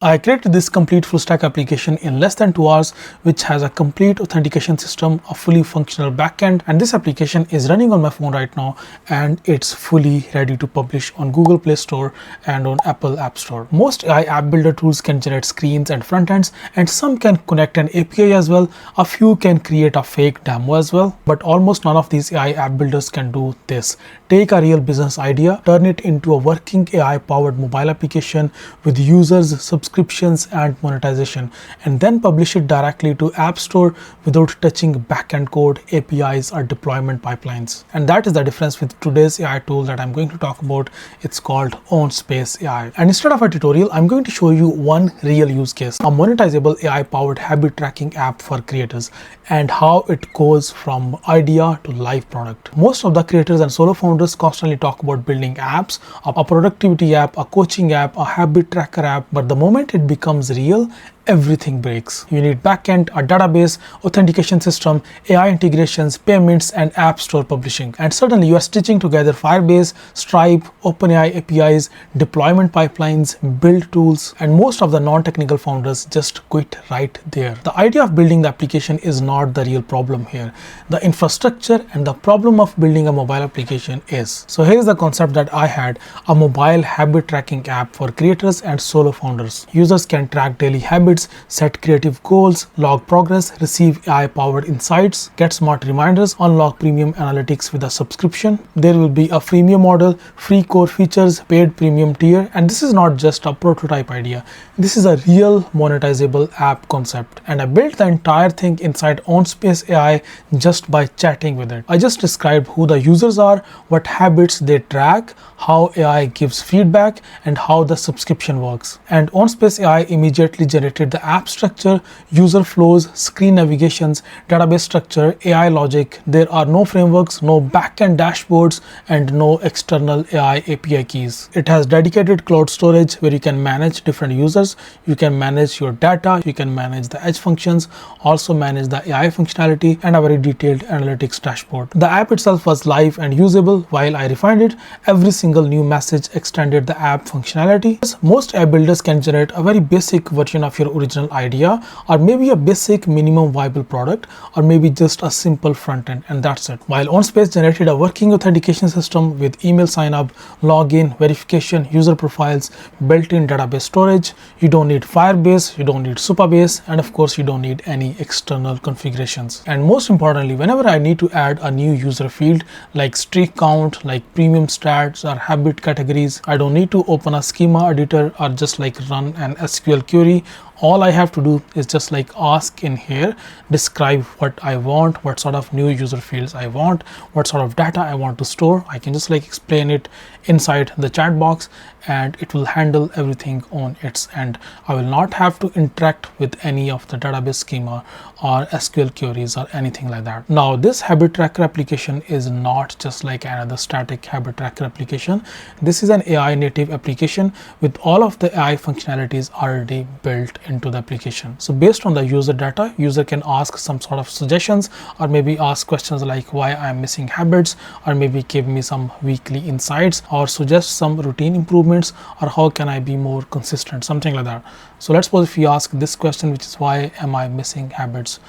I created this complete full stack application in less than 2 hours, which has a complete authentication system, a fully functional backend, and this application is running on my phone right now and it's fully ready to publish on Google Play Store and on Apple App Store. Most AI app builder tools can generate screens and front ends, and some can connect an API as well. A few can create a fake demo as well, but almost none of these AI app builders can do this. Take a real business idea, turn it into a working AI powered mobile application with users, subscriptions and monetization, and then publish it directly to App Store without touching backend code, APIs or deployment pipelines. And that is the difference with today's AI tool that I'm going to talk about. It's called OnSpace AI. And instead of a tutorial, I'm going to show you one real use case, a monetizable AI powered habit tracking app for creators, and how it goes from idea to live product. Most of the creators and solo founders constantly talk about building apps, a productivity app, a coaching app, a habit tracker app, but the moment it becomes real, everything breaks. You need backend, a database, authentication system, AI integrations, payments, and app store publishing. And suddenly you are stitching together Firebase, Stripe, OpenAI APIs, deployment pipelines, build tools, and most of the non-technical founders just quit right there. The idea of building the application is not the real problem here. The infrastructure and the problem of building a mobile application is. So here is the concept that I had: a mobile habit tracking app for creators and solo founders. Users can track daily habits, set creative goals, log progress, receive AI-powered insights, get smart reminders, unlock premium analytics with a subscription. There will be a freemium model, free core features, paid premium tier, and this is not just a prototype idea. This is a real monetizable app concept, and I built the entire thing inside OnSpace AI just by chatting with it. I just described who the users are, what habits they track, how AI gives feedback, and how the subscription works. And OnSpace AI immediately generated the app structure, user flows, screen navigations, database structure, AI logic. There are no frameworks, no backend dashboards, and no external AI API keys. It has dedicated cloud storage where you can manage different users, you can manage your data, you can manage the edge functions, also manage the AI functionality, and a very detailed analytics dashboard. The app itself was live and usable. While I refined it, every single new message extended the app functionality. Most app builders can generate a very basic version of your original idea, or maybe a basic minimum viable product, or maybe just a simple front end, and that's it. While OnSpace generated a working authentication system with email sign up, login, verification, user profiles, built-in database storage. You don't need Firebase, you don't need Supabase, and of course you don't need any external configurations. And most importantly, whenever I need to add a new user field like streak count, like premium stats or habit categories, I don't need to open a schema editor or just like run an SQL query. All I have to do is just like ask in here, describe what I want, what sort of new user fields I want, what sort of data I want to store. I can just like explain it inside the chat box and it will handle everything on its end. I will not have to interact with any of the database schema or SQL queries or anything like that. Now this habit tracker application is not just like another static habit tracker application. This is an AI native application with all of the AI functionalities already built into the application. So based on the user data, user can ask some sort of suggestions, or maybe ask questions like why I'm missing habits, or maybe give me some weekly insights, or suggest some routine improvements, or how can I be more consistent, something like that. So let's suppose if we ask this question, which is why am I missing habits.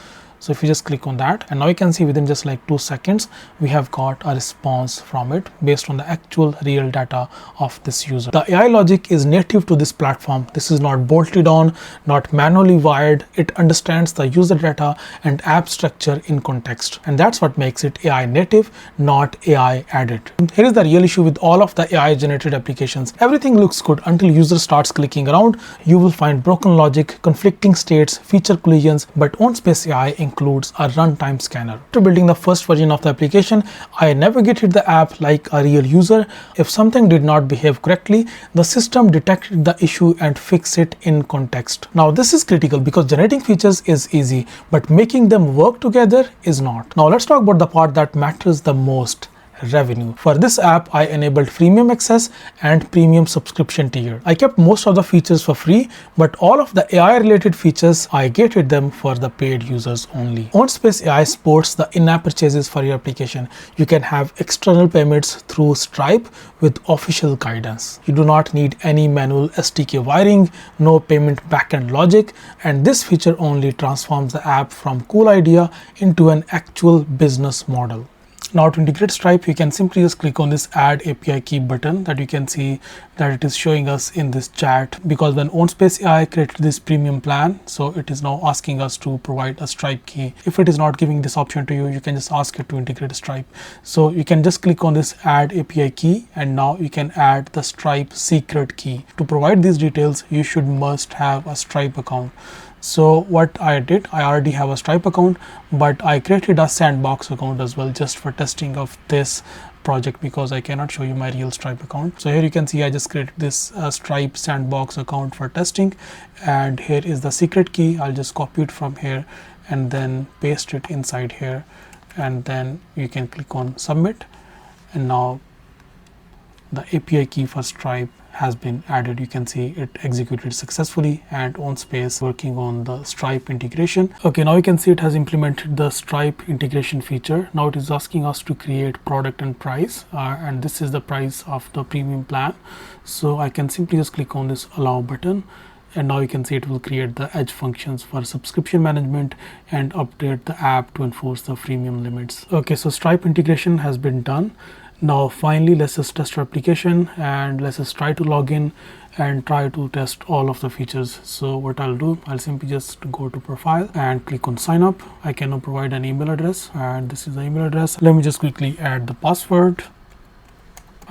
So if you just click on that, and now you can see within just like 2 seconds, we have got a response from it based on the actual real data of this user. The AI logic is native to this platform. This is not bolted on, not manually wired. It understands the user data and app structure in context. And that's what makes it AI native, not AI added. Here is the real issue with all of the AI generated applications. Everything looks good until user starts clicking around. You will find broken logic, conflicting states, feature collisions, but OnSpace AI includes a runtime scanner. After building the first version of the application, I navigated the app like a real user. If something did not behave correctly, the system detected the issue and fixed it in context. Now this is critical because generating features is easy, but making them work together is not. Now let's talk about the part that matters the most: revenue. For this app, I enabled freemium access and premium subscription tier. I kept most of the features for free, but all of the AI related features, I gated them for the paid users only. OnSpace AI supports the in-app purchases for your application. You can have external payments through Stripe with official guidance. You do not need any manual SDK wiring, no payment backend logic, and this feature only transforms the app from cool idea into an actual business model. Now to integrate Stripe, you can simply just click on this add API key button that you can see that it is showing us in this chat, because when OnSpace AI created this premium plan, so it is now asking us to provide a Stripe key. If it is not giving this option to you, you can just ask it to integrate Stripe. So you can just click on this add API key, and now you can add the Stripe secret key. To provide these details, you should must have a Stripe account. So what I did, I already have a Stripe account, but I created a sandbox account as well just for testing of this project, because I cannot show you my real Stripe account. So here you can see I just created this Stripe sandbox account for testing, and here is the secret key. I'll just copy it from here and then paste it inside here, and then you can click on submit, and now the API key for Stripe has been added. You can see it executed successfully, and OnSpace working on the Stripe integration. Okay, now you can see it has implemented the Stripe integration feature. Now it is asking us to create product and price, and this is the price of the premium plan. So I can simply just click on this allow button, and now you can see it will create the edge functions for subscription management and update the app to enforce the freemium limits. Okay, so Stripe integration has been done. Now finally, let's just test our application, and let's just try to log in and try to test all of the features. So what I'll do, I'll simply just go to profile and click on sign up. I can now provide an email address, and this is the email address. Let me just quickly add the password.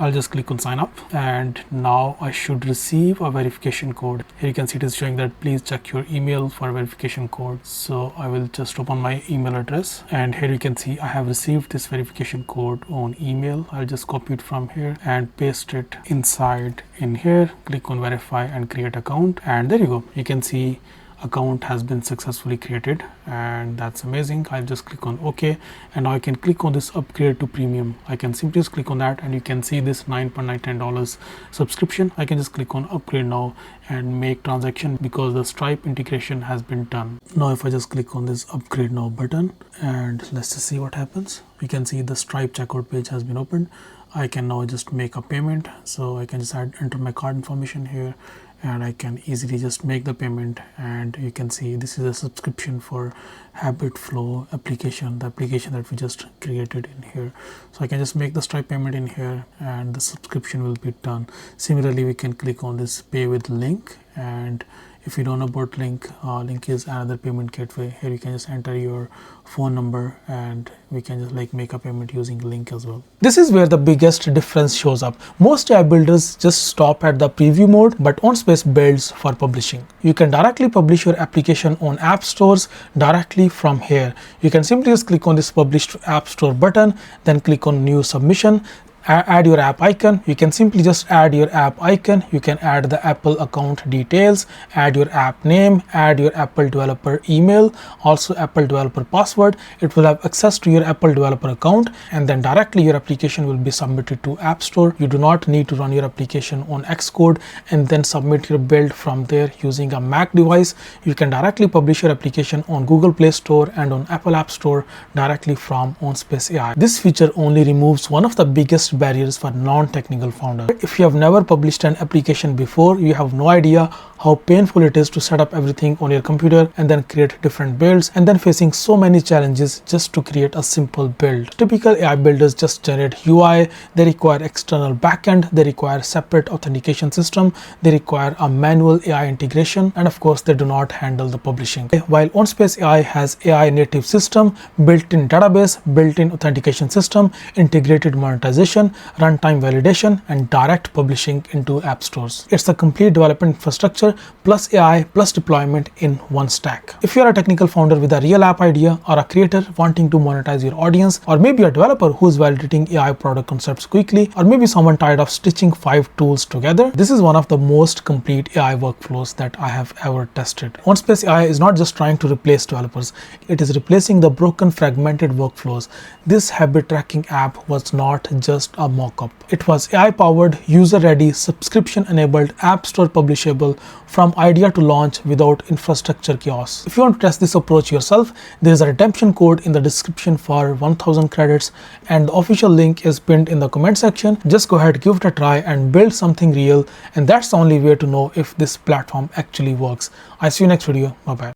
I'll just click on sign up, and now I should receive a verification code. Here you can see it is showing that please check your email for verification code. So I will just open my email address, and here you can see I have received this verification code on email. I'll just copy it from here and paste it inside in here. Click on verify and create account, and there you go. You can see account has been successfully created, and that's amazing. I'll just click on OK, and now I can click on this upgrade to premium. I can simply just click on that, and you can see this $9.99 subscription. I can just click on upgrade now and make transaction, because the Stripe integration has been done. Now if I just click on this upgrade now button, and let's just see what happens. You can see the Stripe checkout page has been opened. I can now just make a payment, so I can just enter my card information here, and I can easily just make the payment. And you can see this is a subscription for Habit Flow application, the application that we just created in here. So I can just make the Stripe payment in here, and the subscription will be done. Similarly, we can click on this pay with link, and if you don't know about link, link is another payment gateway. Here you can just enter your phone number, and we can just make a payment using link as well. This is where the biggest difference shows up. Most AI builders just stop at the preview mode, but OnSpace builds for publishing. You can directly publish your application on app stores directly from here. You can simply just click on this publish to app store button, then click on new submission. Add your app icon. You can simply just add your app icon. You can add the Apple account details, add your app name, add your Apple developer email, also Apple developer password. It will have access to your Apple developer account, and then directly your application will be submitted to App Store. You do not need to run your application on Xcode and then submit your build from there using a Mac device. You can directly publish your application on Google Play Store and on Apple App Store directly from OnSpace AI. This feature only removes one of the biggest barriers for non-technical founder. If you have never published an application before, you have no idea how painful it is to set up everything on your computer and then create different builds, and then facing so many challenges just to create a simple build. Typical AI builders just generate UI, they require external backend, they require separate authentication system, they require a manual AI integration, and of course they do not handle the publishing. While OnSpace AI has AI native system, built-in database, built-in authentication system, integrated monetization, runtime validation, and direct publishing into app stores. It's a complete development infrastructure together, plus AI, plus deployment in one stack. If you're a technical founder with a real app idea, or a creator wanting to monetize your audience, or maybe a developer who's validating AI product concepts quickly, or maybe someone tired of stitching 5 tools together, this is one of the most complete AI workflows that I have ever tested. OnSpace AI is not just trying to replace developers, it is replacing the broken, fragmented workflows. This habit tracking app was not just a mock-up. It was AI-powered, user-ready, subscription-enabled, App Store publishable from idea to launch without infrastructure chaos. If you want to test this approach yourself, there is a redemption code in the description for 1000 credits, and the official link is pinned in the comment section. Just go ahead, give it a try and build something real, and that's the only way to know if this platform actually works. I see you next video. Bye bye.